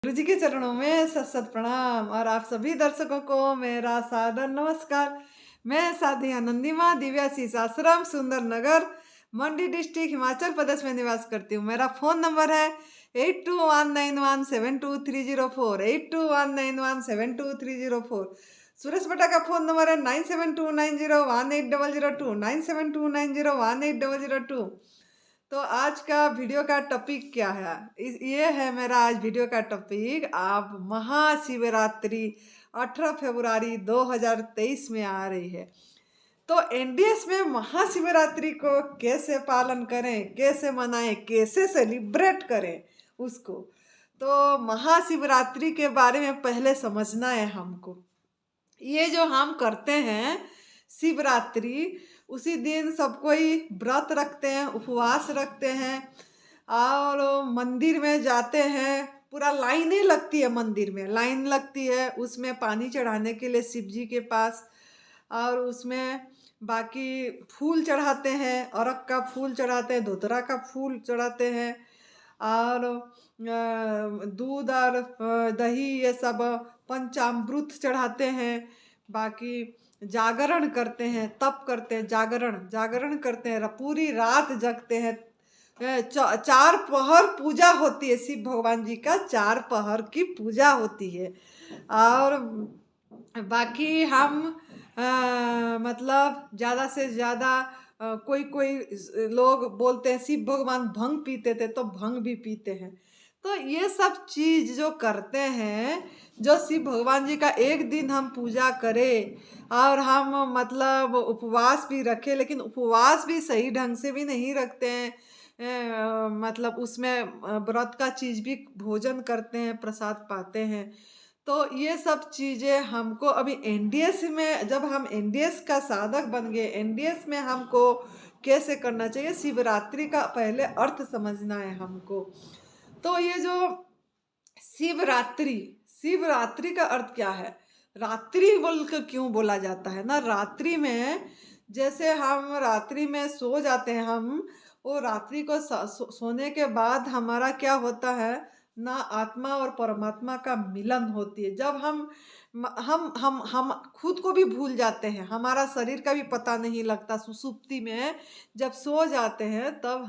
गुरु जी के चरणों में सत सत प्रणाम और आप सभी दर्शकों को मेरा सादर नमस्कार। मैं साधी आनंदी माँ दिव्याशीष आश्रम सुंदर नगर मंडी डिस्ट्रिक्ट हिमाचल प्रदेश में निवास करती हूँ। मेरा फ़ोन नंबर है 8219172304 8219172304। सुरेश भट्टा का फ़ोन नंबर है 9729018002 9729018002। तो आज का वीडियो का टॉपिक क्या है? ये है मेरा आज वीडियो का टॉपिक। आप महाशिवरात्रि 18 फरवरी 2023 में आ रही है, तो एनडीएस में महाशिवरात्रि को कैसे पालन करें, कैसे मनाएं, कैसे सेलिब्रेट करें उसको। तो महाशिवरात्रि के बारे में पहले समझना है हमको। ये जो हम करते हैं शिवरात्रि, उसी दिन सब कोई व्रत रखते हैं, उपवास रखते हैं और मंदिर में जाते हैं। पूरा लाइनें लगती है, मंदिर में लाइन लगती है, उसमें पानी चढ़ाने के लिए शिव जी के पास। और उसमें बाकी फूल चढ़ाते हैं, अरक का फूल चढ़ाते हैं, धोतरा का फूल चढ़ाते हैं और दूध और दही ये सब पंचामृत चढ़ाते हैं। बाकी जागरण करते हैं, तप करते हैं, जागरण करते हैं, पूरी रात जगते हैं। चार पहर पूजा होती है, शिव भगवान जी का 4 पहर की पूजा होती है। और बाकी हम मतलब ज़्यादा से ज़्यादा कोई कोई लोग बोलते हैं शिव भगवान भंग पीते थे, तो भंग भी पीते हैं। तो ये सब चीज़ जो करते हैं, जो शिव भगवान जी का एक दिन हम पूजा करें और हम मतलब उपवास भी रखें, लेकिन उपवास भी सही ढंग से भी नहीं रखते हैं। मतलब उसमें व्रत का चीज़ भी भोजन करते हैं, प्रसाद पाते हैं। तो ये सब चीज़ें हमको अभी एनडीएस में, जब हम एनडीएस का साधक बन गए, एनडीएस में हमको कैसे करना चाहिए, शिवरात्रि का पहले अर्थ समझना है हमको। तो ये जो शिवरात्रि, शिवरात्रि का अर्थ क्या है? रात्रि बोल कर क्यों बोला जाता है ना? रात्रि में जैसे हम रात्रि में सो जाते हैं, हम वो रात्रि को सोने के बाद हमारा क्या होता है ना, आत्मा और परमात्मा का मिलन होती है। जब हम खुद को भी भूल जाते हैं, हमारा शरीर का भी पता नहीं लगता। सुसुप्ति में जब सो जाते हैं तब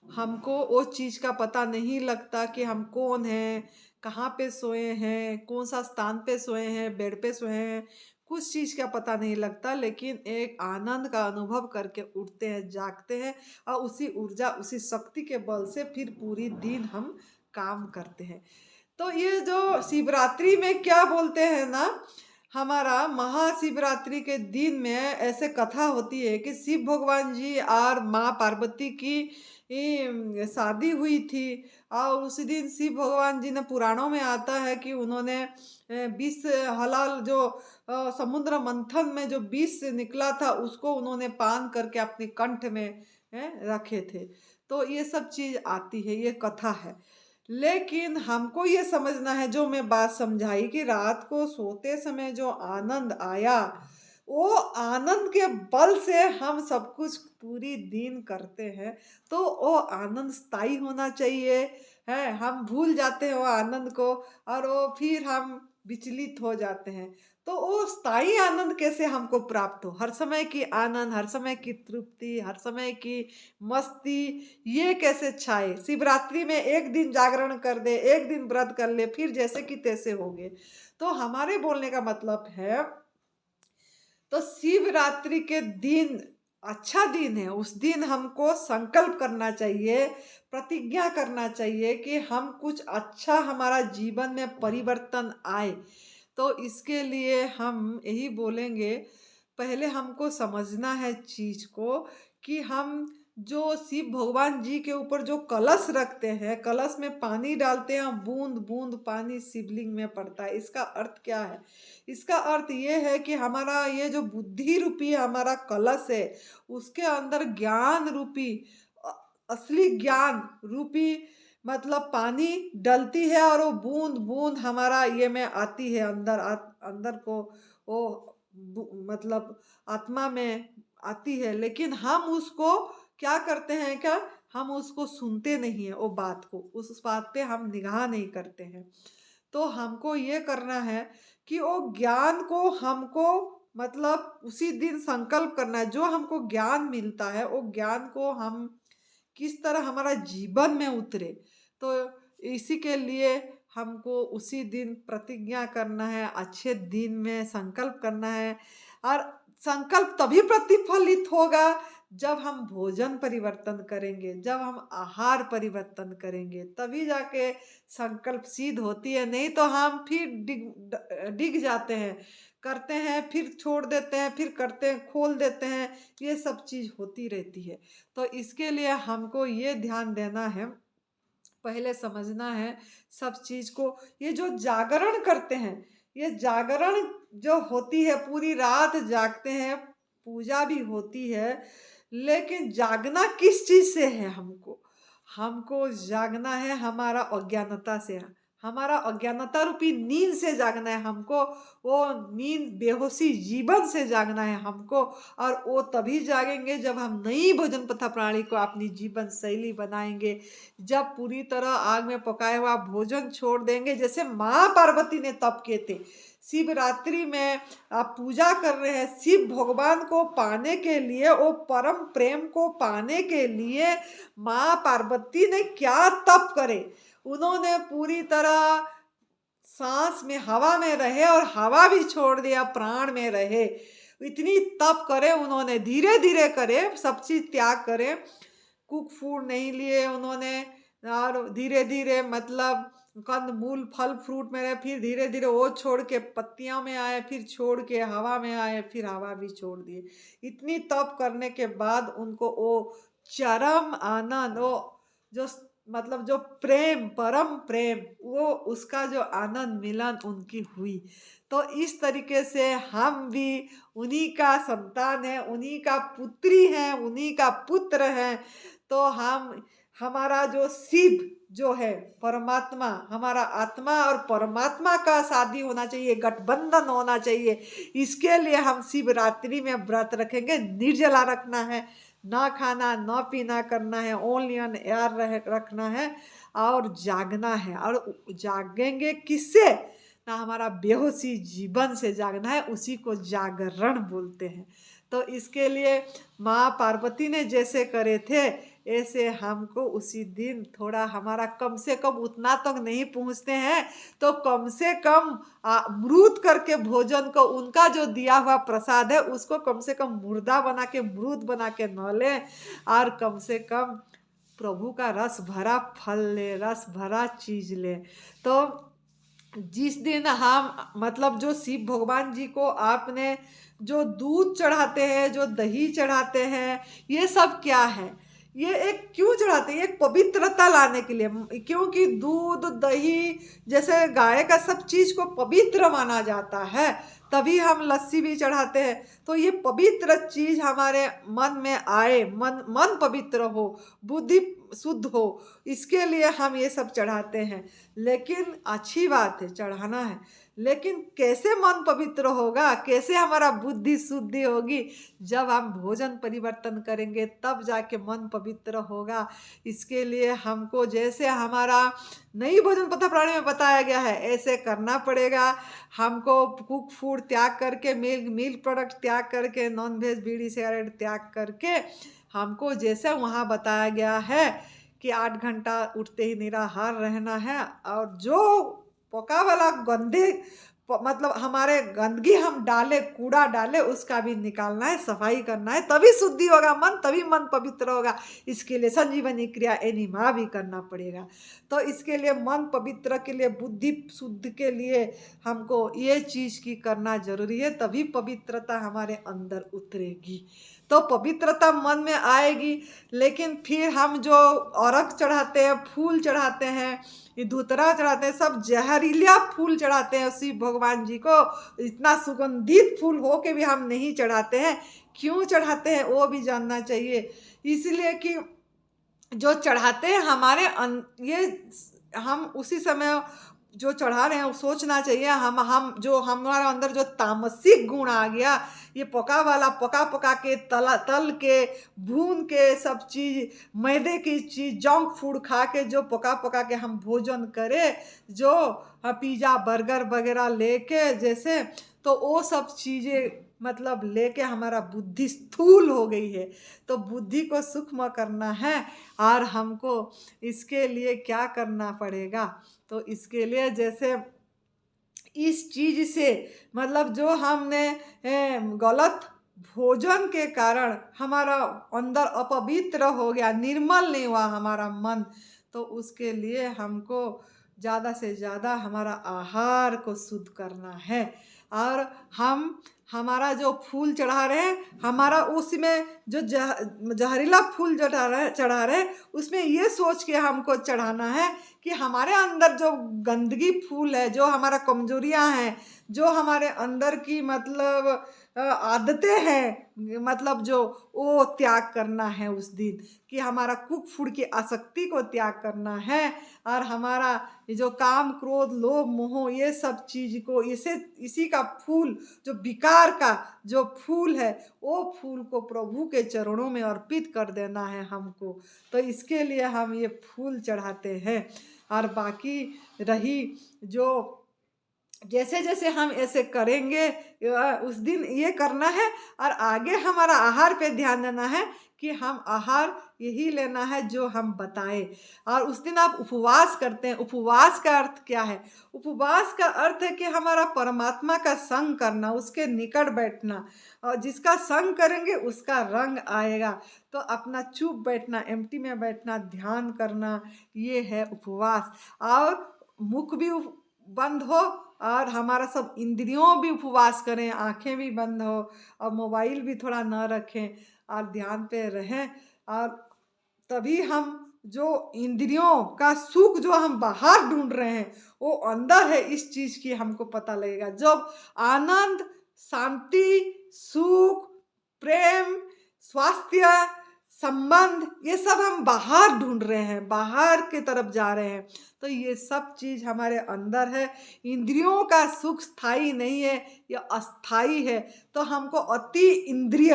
हमको वो चीज़ का पता नहीं लगता कि हम कौन हैं, कहाँ पे सोए हैं, कौन सा स्थान पे सोए हैं, बेड पे सोए हैं, कुछ चीज़ का पता नहीं लगता। लेकिन एक आनंद का अनुभव करके उठते हैं, जागते हैं और उसी ऊर्जा, उसी शक्ति के बल से फिर पूरी दिन हम काम करते हैं। तो ये जो शिवरात्रि में क्या बोलते हैं ना, हमारा महाशिवरात्रि के दिन में ऐसे कथा होती है कि शिव भगवान जी और माँ पार्वती की शादी हुई थी। और उसी दिन शिव भगवान जी ने, पुराणों में आता है कि उन्होंने विष हलाल जो समुद्र मंथन में जो विष निकला था, उसको उन्होंने पान करके अपने कंठ में रखे थे। तो ये सब चीज़ आती है, ये कथा है। लेकिन हमको ये समझना है, जो मैं बात समझाई कि रात को सोते समय जो आनंद आया, वो आनंद के बल से हम सब कुछ पूरी दिन करते हैं। तो वो आनंद स्थायी होना चाहिए है। हम भूल जाते हैं वो आनंद को और वो फिर हम विचलित हो जाते हैं। तो वो स्थायी आनंद कैसे हमको प्राप्त हो, हर समय की आनंद, हर समय की तृप्ति, हर समय की मस्ती, ये कैसे छाए? शिवरात्रि में एक दिन जागरण कर दे, एक दिन व्रत कर ले, फिर जैसे कि तैसे हो गए। तो हमारे बोलने का मतलब है, तो शिवरात्रि के दिन अच्छा दिन है। उस दिन हमको संकल्प करना चाहिए, प्रतिज्ञा करना चाहिए कि हम कुछ अच्छा, हमारा जीवन में परिवर्तन आए। तो इसके लिए हम यही बोलेंगे, पहले हमको समझना है चीज़ को कि हम जो शिव भगवान जी के ऊपर जो कलश रखते हैं, कलश में पानी डालते हैं, बूंद बूंद पानी शिवलिंग में पड़ता है। इसका अर्थ क्या है? इसका अर्थ ये है कि हमारा ये जो बुद्धि रूपी हमारा कलश है, उसके अंदर ज्ञान रूपी, असली ज्ञान रूपी मतलब पानी डलती है और वो बूंद बूंद हमारा ये में आती है, अंदर अंदर को वो मतलब आत्मा में आती है। लेकिन हम उसको क्या करते हैं, क्या हम उसको सुनते नहीं है, वो बात को, उस बात पे हम निगाह नहीं करते हैं। तो हमको ये करना है कि वो ज्ञान को हमको मतलब उसी दिन संकल्प करना है, जो हमको ज्ञान मिलता है वो ज्ञान को हम किस तरह हमारा जीवन में उतरे। तो इसी के लिए हमको उसी दिन प्रतिज्ञा करना है, अच्छे दिन में संकल्प करना है। और संकल्प तभी प्रतिफलित होगा जब हम भोजन परिवर्तन करेंगे, जब हम आहार परिवर्तन करेंगे, तभी जाके संकल्प सिद्ध होती है। नहीं तो हम फिर डिग जाते हैं, करते हैं फिर छोड़ देते हैं, फिर करते हैं खोल देते हैं, ये सब चीज़ होती रहती है। तो इसके लिए हमको ये ध्यान देना है, पहले समझना है सब चीज को। ये जो जागरण करते हैं, ये जागरण जो होती है, पूरी रात जागते हैं, पूजा भी होती है, लेकिन जागना किस चीज से है? हमको हमको जागना है हमारा अज्ञानता से, हमारा अज्ञानता रूपी नींद से जागना है हमको। वो नींद बेहोशी जीवन से जागना है हमको। और वो तभी जागेंगे जब हम नई भोजन पथा प्रणाली को अपनी जीवन शैली बनाएंगे, जब पूरी तरह आग में पकाया हुआ भोजन छोड़ देंगे, जैसे माँ पार्वती ने तप किए थे। शिवरात्रि में आप पूजा कर रहे हैं, शिव भगवान को पाने के लिए, वो परम प्रेम को पाने के लिए माँ पार्वती ने क्या तप करे। उन्होंने पूरी तरह सांस में हवा में रहे और हवा भी छोड़ दिया, प्राण में रहे। इतनी तप करे उन्होंने, धीरे धीरे करे, सब चीज त्याग करे, कुक फूड नहीं लिए उन्होंने, और धीरे धीरे मतलब कंद मूल फल फ्रूट में रहे, फिर धीरे धीरे वो छोड़ के पत्तियों में आए, फिर छोड़ के हवा में आए, फिर हवा भी छोड़ दिए। इतनी तप करने के बाद उनको वो चरम आनंद, वो जो मतलब जो प्रेम, परम प्रेम, वो उसका जो आनंद मिलन उनकी हुई। तो इस तरीके से हम भी उन्हीं का संतान है, उन्हीं का पुत्री है, उन्हीं का पुत्र है। तो हम, हमारा जो शिव जो है परमात्मा, हमारा आत्मा और परमात्मा का शादी होना चाहिए, गठबंधन होना चाहिए। इसके लिए हम शिवरात्रि में व्रत रखेंगे, निर्जला रखना है, ना खाना ना पीना करना है, ओनली ऑन एयर रखना है, और जागना है। और जागेंगे किससे? ना हमारा बेहोशी जीवन से जागना है, उसी को जागरण बोलते हैं। तो इसके लिए माँ पार्वती ने जैसे करे थे, ऐसे हमको उसी दिन थोड़ा, हमारा कम से कम उतना तक नहीं पहुँचते हैं तो कम से कम मृत करके भोजन को, उनका जो दिया हुआ प्रसाद है उसको कम से कम मुर्दा बना के, मृत बना के न लें, और कम से कम प्रभु का रस भरा फल ले, रस भरा चीज ले। तो जिस दिन हम मतलब जो शिव भगवान जी को आपने जो दूध चढ़ाते हैं, जो दही चढ़ाते हैं, ये सब क्या है? ये एक क्यों चढ़ाते हैं? एक पवित्रता लाने के लिए, क्योंकि दूध दही जैसे गाय का सब चीज को पवित्र माना जाता है, तभी हम लस्सी भी चढ़ाते हैं। तो ये पवित्र चीज हमारे मन में आए, मन मन पवित्र हो, बुद्धि शुद्ध हो, इसके लिए हम ये सब चढ़ाते हैं। लेकिन अच्छी बात है, चढ़ाना है, लेकिन कैसे मन पवित्र होगा, कैसे हमारा बुद्धि शुद्धि होगी? जब हम भोजन परिवर्तन करेंगे तब जाके मन पवित्र होगा। इसके लिए हमको जैसे हमारा नई भोजन पथा प्रणाली में बताया गया है ऐसे करना पड़ेगा। हमको कुक फूड त्याग करके, मिल्क प्रोडक्ट त्याग करके, नॉन वेज बीड़ी सिगरेट त्याग करके, हमको जैसे वहाँ बताया गया है कि 8 घंटा उठते ही निराहार रहना है, और जो पका वाला गंदे मतलब हमारे गंदगी हम डाले, कूड़ा डाले, उसका भी निकालना है, सफाई करना है, तभी शुद्धि होगा मन, तभी मन पवित्र होगा। इसके लिए संजीवनी क्रिया एनिमा भी करना पड़ेगा। तो इसके लिए मन पवित्र के लिए, बुद्धि शुद्ध के लिए हमको ये चीज़ की करना जरूरी है, तभी पवित्रता हमारे अंदर उतरेगी। तो पवित्रता मन में आएगी। लेकिन फिर हम जो अर्घ चढ़ाते हैं, फूल चढ़ाते हैं, ये धुतरा चढ़ाते हैं, सब जहरीला फूल चढ़ाते हैं शिव भगवान जी को। इतना सुगंधित फूल हो के भी हम नहीं चढ़ाते हैं। क्यों चढ़ाते हैं वो भी जानना चाहिए। इसलिए कि जो चढ़ाते हैं हमारे ये हम उसी समय जो चढ़ा रहे हैं वो सोचना चाहिए हम जो हमारे अंदर जो तामसिक गुण आ गया, ये पका पका के तल के भून के सब चीज, मैदे की चीज, जंक फूड खा के जो पका पका के हम भोजन करें, जो पिज्ज़ा बर्गर वगैरह लेके जैसे, तो वो सब चीज़ें मतलब लेके हमारा बुद्धि स्थूल हो गई है। तो बुद्धि को सूक्ष्म करना है और हमको इसके लिए क्या करना पड़ेगा, तो इसके लिए जैसे इस चीज से मतलब जो हमने गलत भोजन के कारण हमारा अंदर अपवित्र हो गया, निर्मल नहीं हुआ हमारा मन, तो उसके लिए हमको ज़्यादा से ज़्यादा हमारा आहार को शुद्ध करना है। और हमारा जो फूल चढ़ा रहे हैं, हमारा उसमें जो जहरीला फूल चढ़ा रहे हैं, उसमें ये सोच के हमको चढ़ाना है कि हमारे अंदर जो गंदगी फूल है, जो हमारा कमजोरियां हैं, जो हमारे अंदर की मतलब आदतें हैं, मतलब जो वो त्याग करना है उस दिन, कि हमारा कुक फूड की आसक्ति को त्याग करना है। और हमारा ये जो काम क्रोध लोभ मोह ये सब चीज को इसी का फूल, जो विकार का जो फूल है, वो फूल को प्रभु के चरणों में अर्पित कर देना है हमको। तो इसके लिए हम ये फूल चढ़ाते हैं। और बाकी रही जो जैसे जैसे हम ऐसे करेंगे उस दिन ये करना है, और आगे हमारा आहार पे ध्यान देना है कि हम आहार यही लेना है जो हम बताएं। और उस दिन आप उपवास करते हैं। उपवास का अर्थ क्या है? उपवास का अर्थ है कि हमारा परमात्मा का संग करना, उसके निकट बैठना, और जिसका संग करेंगे उसका रंग आएगा। तो अपना चुप बैठना, एम्प्टी में बैठना, ध्यान करना, ये है उपवास। और मुख भी बंद हो और हमारा सब इंद्रियों भी उपवास करें, आंखें भी बंद हो और मोबाइल भी थोड़ा न रखें और ध्यान पे रहें। और तभी हम जो इंद्रियों का सुख जो हम बाहर ढूंढ रहे हैं, वो अंदर है, इस चीज की हमको पता लगेगा। जब आनंद, शांति, सुख, प्रेम, स्वास्थ्य, संबंध, ये सब हम बाहर ढूंढ रहे हैं, बाहर के तरफ जा रहे हैं, तो ये सब चीज हमारे अंदर है। इंद्रियों का सुख स्थायी नहीं है, ये अस्थाई है। तो हमको अति इंद्रिय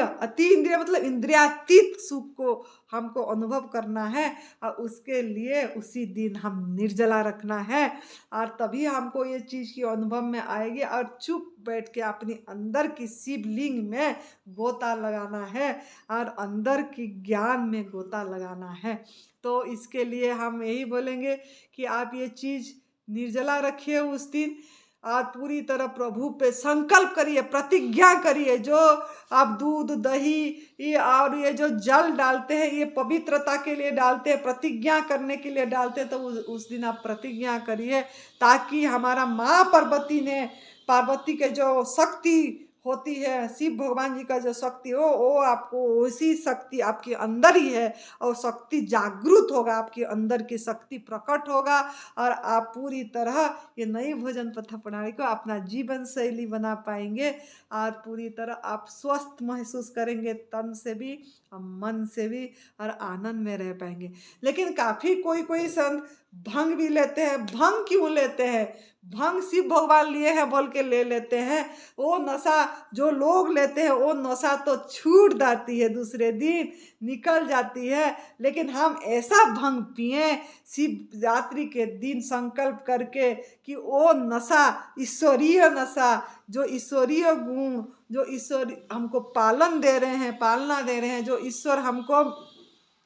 मतलब इंद्रियातीत सुख को हमको अनुभव करना है, और उसके लिए उसी दिन हम निर्जला रखना है, और तभी हमको ये चीज़ की अनुभव में आएगी। और चुप बैठ के अपनी अंदर की शिवलिंग में गोता लगाना है और अंदर की ज्ञान में गोता लगाना है। तो इसके लिए हम यही बोलेंगे कि आप ये चीज़ निर्जला रखिए उस दिन, और पूरी तरह प्रभु पे संकल्प करिए, प्रतिज्ञा करिए। जो आप दूध दही ये और ये जो जल डालते हैं, ये पवित्रता के लिए डालते हैं, प्रतिज्ञा करने के लिए डालते हैं। तो उस दिन आप प्रतिज्ञा करिए, ताकि हमारा माँ पार्वती के जो शक्ति होती है, शिव भगवान जी का जो शक्ति हो, वो आपको उसी शक्ति आपके अंदर ही है, और शक्ति जागृत होगा, आपके अंदर की शक्ति प्रकट होगा, और आप पूरी तरह ये नई भोजन पथ प्रणाली को अपना जीवन शैली बना पाएंगे, और पूरी तरह आप स्वस्थ महसूस करेंगे, तन से भी और मन से भी, और आनंद में रह पाएंगे। लेकिन काफ़ी कोई संत भंग भी लेते हैं। भंग क्यों लेते हैं? भंग शिव भगवान लिए हैं बोल के ले लेते हैं। वो नशा जो लोग लेते हैं, वो नशा तो छूट जाती है, दूसरे दिन निकल जाती है। लेकिन हम ऐसा भंग पिए शिवरात्रि के दिन संकल्प करके कि वो नशा ईश्वरीय नशा, जो ईश्वरीय गुण, जो ईश्वर हमको पालना दे रहे हैं, जो ईश्वर हमको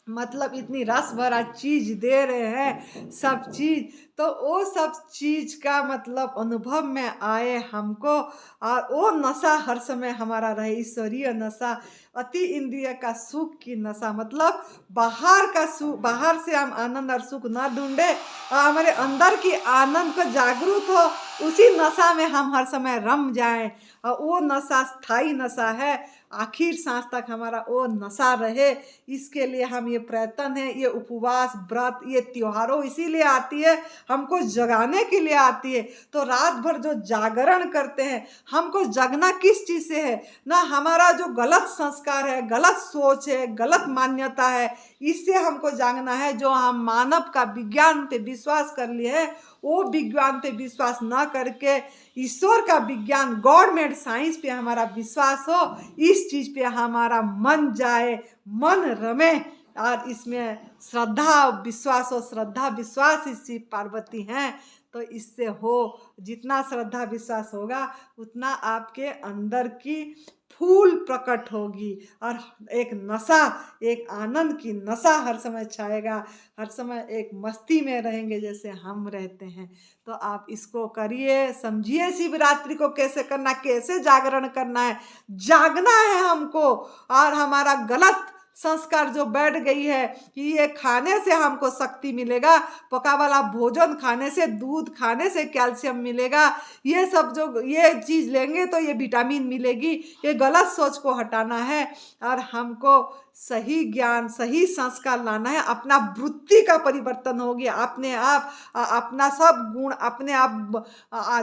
मतलब इतनी रस भरा चीज दे रहे हैं, सब चीज, तो वो सब चीज का मतलब अनुभव में आए हमको, और वो नशा हर समय हमारा रहे, ईश्वरीय नशा, अति इंद्रिय का सुख की नशा। मतलब बाहर का सुख, बाहर से हम आनंद और सुख ना ढूंढे, और हमारे अंदर की आनंद को जागरूक हो, उसी नशा में हम हर समय रम जाएं, और वो नशा स्थायी नशा है, आखिर सांस तक हमारा वो नशा रहे। इसके लिए हम ये प्रयत्न है, ये उपवास व्रत, ये त्योहारों इसीलिए आती है, हमको जगाने के लिए आती है। तो रात भर जो जागरण करते हैं, हमको जगना किस चीज़ से है? ना हमारा जो गलत संस्कार है, गलत सोच है, गलत मान्यता है, इससे हमको जानना है। जो हम मानव का विज्ञान पे विश्वास कर लिए हैं, वो विज्ञान पे विश्वास ना करके ईश्वर का विज्ञान, गॉड मेड साइंस पे हमारा विश्वास हो। इस चीज पे हमारा मन जाए, मन रमे, और इसमें श्रद्धा विश्वास हो। श्रद्धा विश्वास ही शिव पार्वती हैं। तो इससे हो, जितना श्रद्धा विश्वास होगा उतना आपके अंदर की फूल प्रकट होगी, और एक नशा, एक आनंद की नशा हर समय छाएगा। हर समय एक मस्ती में रहेंगे जैसे हम रहते हैं। तो आप इसको करिए, समझिए शिवरात्रि को कैसे करना, कैसे जागरण करना है। जागना है हमको, और हमारा गलत संस्कार जो बैठ गई है कि ये खाने से हमको शक्ति मिलेगा, पका वाला भोजन खाने से, दूध खाने से कैल्शियम मिलेगा, ये सब जो ये चीज़ लेंगे तो ये विटामिन मिलेगी, ये गलत सोच को हटाना है। और हमको सही ज्ञान, सही संस्कार लाना है। अपना वृत्ति का परिवर्तन होगी अपने आप। अपना सब गुण अपने आप,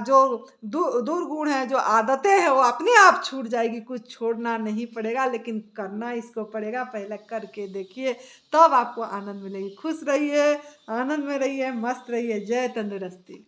जो दुर्गुण है, जो आदतें हैं, वो अपने आप छूट जाएगी। कुछ छोड़ना नहीं पड़ेगा, लेकिन करना इसको पड़ेगा। पहले करके देखिए, तब आपको आनंद मिलेगी। खुश रहिए, आनंद में रहिए, मस्त रहिए। जय तंदुरुस्ती।